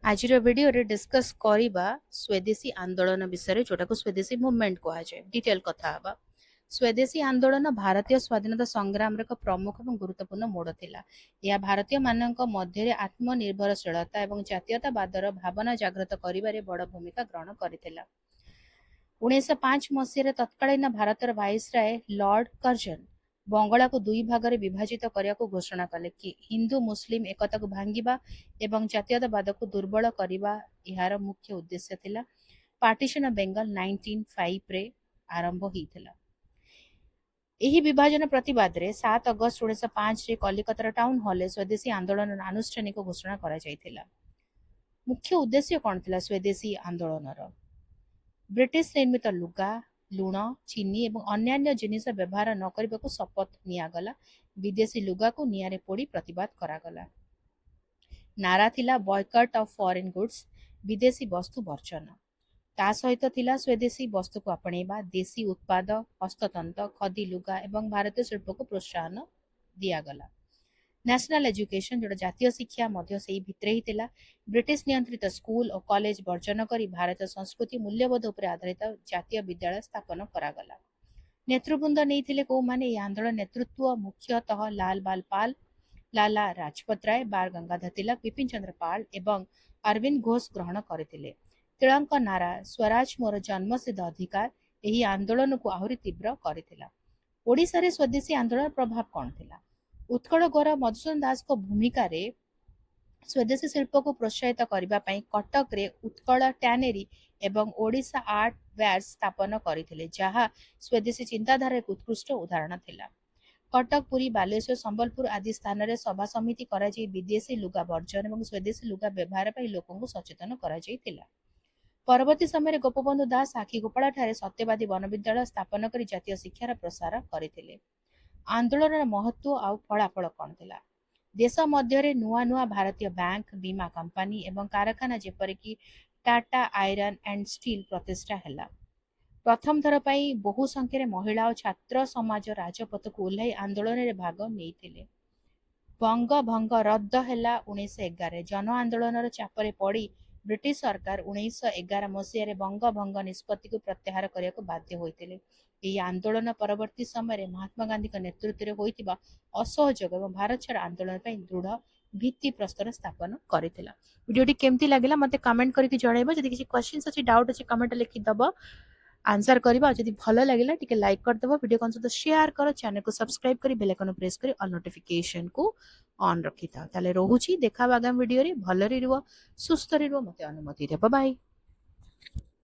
आज वीडियो रे डिस्कस करिबा स्वदेशी आंदोलन विषय जोटा को स्वदेशी मूवमेंट कहा जाए डिटेल कथा हबा। स्वदेशी आंदोलन भारतीय स्वाधीनता संग्राम रे एक प्रमुख और गुरुत्वपूर्ण मोड़ थिला। यह भारतीय मानक मध्य रे आत्मनिर्भरशीलता और जातीयतावादर भावना जागृत करिबारे बड़ भूमिका ग्रहण करथिला। 1905 मसीह तत्कालीन भारतर वाइसराय लॉर्ड कर्जन बंगला को दुई भाग में विभाजित करने को घोषणा कले कि हिंदू मुस्लिम एकता को भांगिबा एवं जातीयतावाद को दुर्बल करने यार मुख्य उद्देश्य थिला। पार्टीशन ऑफ बेंगल 1905 रे आरंभ होइथिला। एही विभाजन प्रतिवाद रे 7 अगस्त 1905 रे कलिकतार टाउन हॉल स्वदेशी आंदोलन आनुष्ठानिक घोषणा करा जायथिला। मुख्य उद्देश्य कौन थिला स्वदेशी आंदोलन? ब्रिटिश निर्मित लुगा लुण चीनी और अन्य जिनिस व्यवहार न करने को शपथ निगला। विदेशी लुगा को निआरे पोड़ी प्रतिवाद करागला। नारा थिला बॉयकट ऑफ फॉरेन गुड्स, विदेशी वस्तु वर्जन। ता सहित थिला स्वदेशी वस्तु को आपणेबा, देशी उत्पाद हस्ततंत्र खदी लुगा एवं भारतीय शिल्प को प्रोत्साहन दियागला। नेशनल एजुकेशन जोड़ा जातीय शिक्षा मध्य से भितरे ही थिला। ब्रिटिश नियंत्रित स्कूल और कॉलेज वर्जन करी भारतीय संस्कृति मूल्यबोध उपर आधारित जातीय विद्यालय स्थापन करागला। नेतृवृंद नहीं थिले को माने यह आंदोलन नेतृत्व मुख्यतः लाल बाल पाल, लाला राजपत राय, बाल गंगाधर तिलक, विपिन चंद्र पाल एवं अरविंद घोष ग्रहण करथिले। तिलक नारा स्वराज मोर जन्मसिद्ध अधिकार यही आंदोलन को आहुरी तीव्र करथिला। ओडिशा रे स्वदेशी आंदोलन प्रभाव कौन थिला? उत्कल गौर मधुसूदन दास को भूमिका रे स्वदेशी शिल्प को प्रोत्साहित करने कटक रे उत्कल टैनेरी एवं ओडिशा आर्ट वेयर स्थापन करथिले, जहा स्वदेशी चिंताधारा एक उत्कृष्ट उदाहरण थिला। कटक पुरी बालेश्वर संबलपुर आदि स्थान रे सभा समिति करा जाई विदेशी लुगा वर्जन और स्वदेशी लुगा व्यवहार पर लोकों को सचेतन करा जाइथिला। परवर्ती समय गोपबंधु दास आखिगोपाला ठारे सत्यवादी वन विद्यालय स्थापन कर जातीय शिक्षार प्रसार करथिले। आंदोलन महत्व आउ फलाफल कौन थिला? देश मध्य नुआ नुआ भारतीय बैंक बीमा कंपनी एवं कारखाना जेपरिक टाटा आयरन एंड स्टील प्रतिष्ठा हैला। प्रथम थर पर बहु संख्यार महिला और छात्र समाज राजपथ को ओह्लाई आंदोलन में भाग नहीं। बंग भंग रद्द हैला 1911। जन आंदोलन चापर पड़ी ब्रिटिश सरकार 1911 मसीह बंग भंग निष्पत्ति को प्रत्याहार करने को बाध्य होते। यह आंदोलन परवर्ती समय महात्मा गांधी नेतृत्व में होता असहयोग और भारत छाड़ आंदोलन दृढ़ भित्ति प्रस्तर स्थापन करथिला। वीडियोटी केमती लगिला मते कमेंट करके जणाइबो। जदि किसी क्वेश्चंस अछि डाउट अछि कमेंट लिखि दबो, आंसर करबा। जदि भलो लागिला टिके लाइक कर दबो, वीडियो कौन शेयर करो, चैनल को सब्सक्राइब करी बेल आइकन प्रेस करी ऑल नोटिफिकेशन को ऑन रखि था। ताले रहूची देखा आगामी वीडियो रे। भलो रे रुह, सुस्थ रे रुह, मते अनुमति दे। Bye bye.